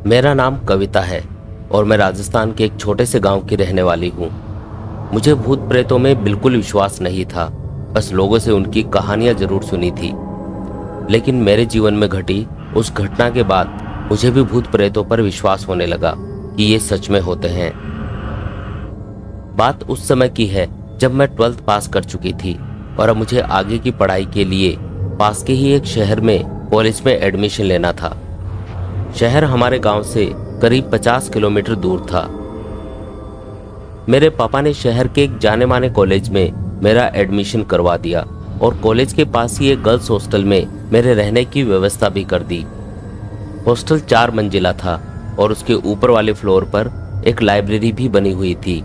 मेरा नाम कविता है और मैं राजस्थान के एक छोटे से गांव की रहने वाली हूँ। मुझे भूत प्रेतों में बिल्कुल विश्वास नहीं था, बस लोगों से उनकी कहानियां जरूर सुनी थी। लेकिन मेरे जीवन में घटी उस घटना के बाद मुझे भी भूत प्रेतों पर विश्वास होने लगा कि ये सच में होते हैं। बात उस समय की है जब मैं 12th पास कर चुकी थी और अब मुझे आगे की पढ़ाई के लिए पास के ही एक शहर में कॉलेज में एडमिशन लेना था। शहर हमारे गांव से करीब 50 किलोमीटर दूर था। मेरे पापा ने शहर के एक जाने माने कॉलेज में मेरा एडमिशन करवा दिया और कॉलेज के पास ही एक गर्ल्स हॉस्टल में मेरे रहने की व्यवस्था भी कर दी। हॉस्टल 4 मंजिला था और उसके ऊपर वाले फ्लोर पर एक लाइब्रेरी भी बनी हुई थी।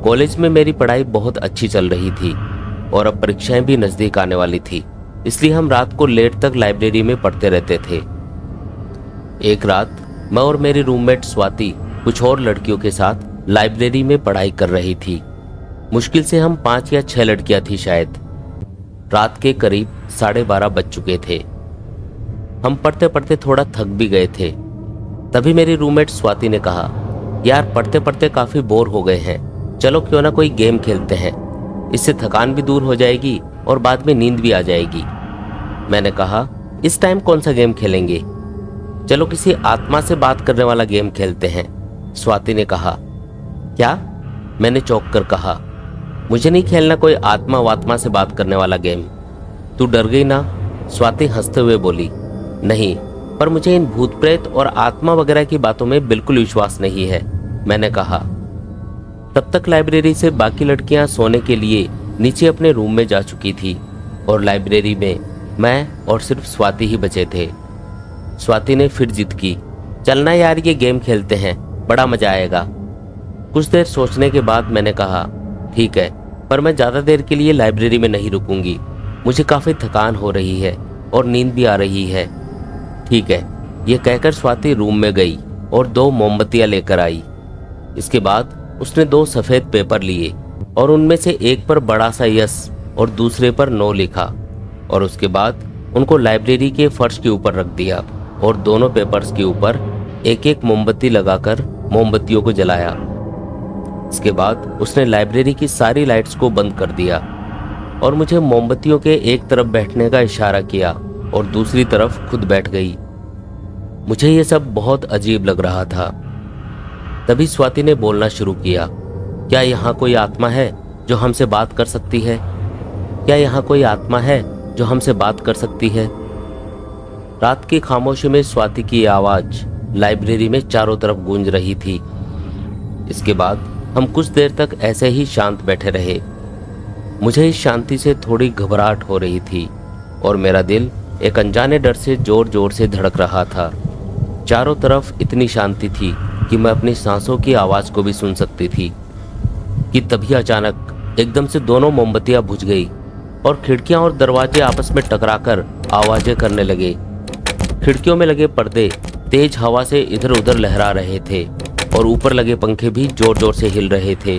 कॉलेज में मेरी पढ़ाई बहुत अच्छी चल रही थी और अब परीक्षाएं भी नजदीक आने वाली थी, इसलिए हम रात को लेट तक लाइब्रेरी में पढ़ते रहते थे। एक रात मैं और मेरी रूममेट स्वाति कुछ और लड़कियों के साथ लाइब्रेरी में पढ़ाई कर रही थी। मुश्किल से हम 5 या 6 लड़कियां थी शायद। रात के करीब 12:30 बज चुके थे। हम पढ़ते पढ़ते थोड़ा थक भी गए थे। तभी मेरी रूममेट स्वाति ने कहा, यार पढ़ते पढ़ते काफी बोर हो गए हैं, चलो क्यों ना कोई गेम खेलते हैं, इससे थकान भी दूर हो जाएगी और बाद में नींद भी आ जाएगी। मैंने कहा, इस टाइम कौन सा गेम खेलेंगे, चलो किसी आत्मा से बात करने वाला गेम खेलते हैं। स्वाति ने कहा, क्या? मैंने चौंक कर कहा, मुझे नहीं खेलना कोई आत्मा वात्मा से बात करने वाला गेम। तू डर गई ना? स्वाति हंसते हुए बोली, नहीं, पर मुझे इन भूत प्रेत और आत्मा वगैरह की बातों में बिल्कुल विश्वास नहीं है। मैंने कहा। तब तक लाइब्रेरी से बाकी लड़कियां सोने के लिए नीचे अपने रूम में जा चुकी थी और लाइब्रेरी में मैं और सिर्फ स्वाति ही बचे थे। स्वाति ने फिर जिद की, चलना यार ये गेम खेलते हैं, बड़ा मजा आएगा। कुछ देर सोचने के बाद मैंने कहा, ठीक है, पर मैं ज्यादा देर के लिए लाइब्रेरी में नहीं रुकूंगी, मुझे काफी थकान हो रही है और नींद भी आ रही है। ठीक है, ये कहकर स्वाति रूम में गई और 2 मोमबत्तियां लेकर आई। इसके बाद उसने 2 सफेद पेपर लिए और उनमें से एक पर बड़ा सा यस और दूसरे पर नो लिखा और उसके बाद उनको लाइब्रेरी के फर्श के ऊपर रख दिया और दोनों पेपर्स के ऊपर एक एक मोमबत्ती लगाकर मोमबत्तियों को जलाया। इसके बाद उसने लाइब्रेरी की सारी लाइट्स को बंद कर दिया और मुझे मोमबत्तियों के एक तरफ बैठने का इशारा किया और दूसरी तरफ खुद बैठ गई। मुझे ये सब बहुत अजीब लग रहा था। तभी स्वाति ने बोलना शुरू किया, क्या यहाँ कोई आत्मा है जो हमसे बात कर सकती है? क्या यहाँ कोई आत्मा है जो हमसे बात कर सकती है? रात की खामोशी में स्वाति की आवाज लाइब्रेरी में चारों तरफ गूंज रही थी। इसके बाद हम कुछ देर तक ऐसे ही शांत बैठे रहे। मुझे इस शांति से थोड़ी घबराहट हो रही थी और मेरा दिल एक अनजाने डर से जोर जोर से धड़क रहा था। चारों तरफ इतनी शांति थी कि मैं अपनी सांसों की आवाज को भी सुन सकती थी कि तभी अचानक एकदम से दोनों मोमबत्तियां बुझ गई और खिड़कियां और दरवाजे आपस में टकराकर आवाजें करने लगे। खिड़कियों में लगे पर्दे तेज हवा से इधर उधर लहरा रहे थे और ऊपर लगे पंखे भी जोर जोर से हिल रहे थे।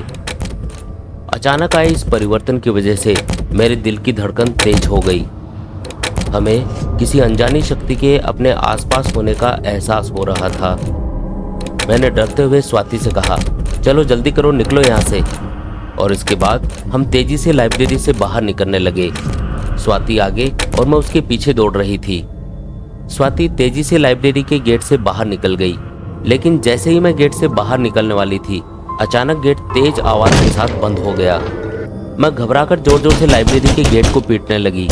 अचानक आए इस परिवर्तन की वजह से मेरे दिल की धड़कन तेज हो गई। हमें किसी अनजानी शक्ति के अपने आसपास होने का एहसास हो रहा था। मैंने डरते हुए स्वाति से कहा, चलो जल्दी करो, निकलो यहाँ से। और इसके बाद हम तेजी से लाइब्रेरी से बाहर निकलने लगे। स्वाति आगे और मैं उसके पीछे दौड़ रही थी। स्वाति तेजी से लाइब्रेरी के गेट से बाहर निकल गई, लेकिन जैसे ही मैं गेट से बाहर निकलने वाली थी, अचानक गेट तेज आवाज के साथ बंद हो गया। मैं घबराकर जोर जोर से लाइब्रेरी के गेट को पीटने लगी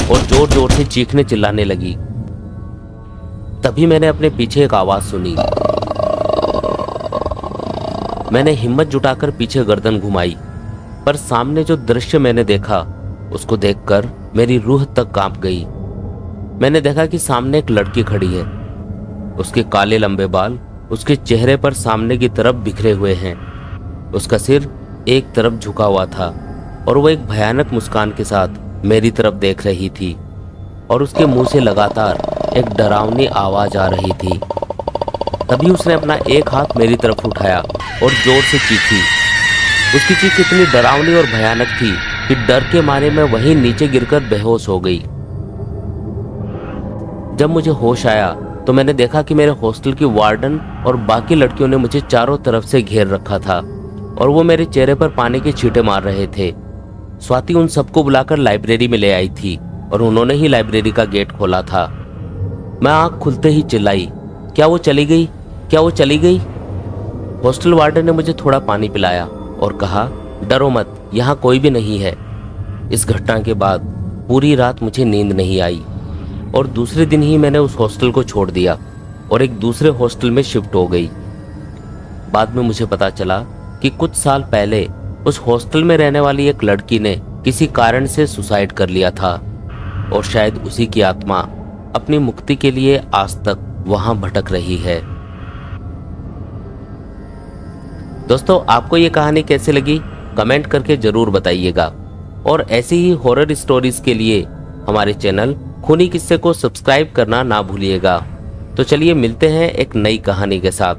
और जोर जोर से चीखने चिल्लाने लगी। तभी मैंने अपने पीछे एक आवाज सुनी। मैंने हिम्मत जुटाकर पीछे गर्दन घुमाई, पर सामने जो दृश्य मैंने देखा उसको देखकर मेरी रूह तक कांप गई। मैंने देखा कि सामने एक लड़की खड़ी है। उसके काले लंबे बाल उसके चेहरे पर सामने की तरफ बिखरे हुए हैं। उसका सिर एक तरफ झुका हुआ था और वो एक भयानक मुस्कान के साथ मेरी तरफ देख रही थी और उसके मुंह से लगातार एक डरावनी आवाज आ रही थी। तभी उसने अपना एक हाथ मेरी तरफ उठाया और जोर से चीखी। उसकी चीख इतनी डरावनी और भयानक थी कि डर के मारे मैं वहीं नीचे गिरकर बेहोश हो गई। जब मुझे होश आया तो मैंने देखा कि मेरे हॉस्टल की वार्डन और बाकी लड़कियों ने मुझे चारों तरफ से घेर रखा था और वो मेरे चेहरे पर पानी के छींटे मार रहे थे। स्वाति उन सबको बुलाकर लाइब्रेरी में ले आई थी और उन्होंने ही लाइब्रेरी का गेट खोला था। मैं आंख खुलते ही चिल्लाई, क्या वो चली गई? क्या वो चली गई? हॉस्टल वार्डन ने मुझे थोड़ा पानी पिलाया और कहा, डरो मत, यहाँ कोई भी नहीं है। इस घटना के बाद पूरी रात मुझे नींद नहीं आई और दूसरे दिन ही मैंने उस हॉस्टल को छोड़ दिया और एक दूसरे हॉस्टल में शिफ्ट हो गई। बाद में मुझे पता चला कि कुछ साल पहले उस हॉस्टल में रहने वाली एक लड़की ने किसी कारण से सुसाइड कर लिया था और शायद उसी की आत्मा अपनी मुक्ति के लिए आज तक वहां भटक रही है। दोस्तों, आपको ये कहानी कैसी लगी कमेंट करके जरूर बताइएगा और ऐसी ही हॉरर स्टोरीज के लिए हमारे चैनल खूनी किस्से को सब्सक्राइब करना ना भूलिएगा। तो चलिए मिलते हैं एक नई कहानी के साथ।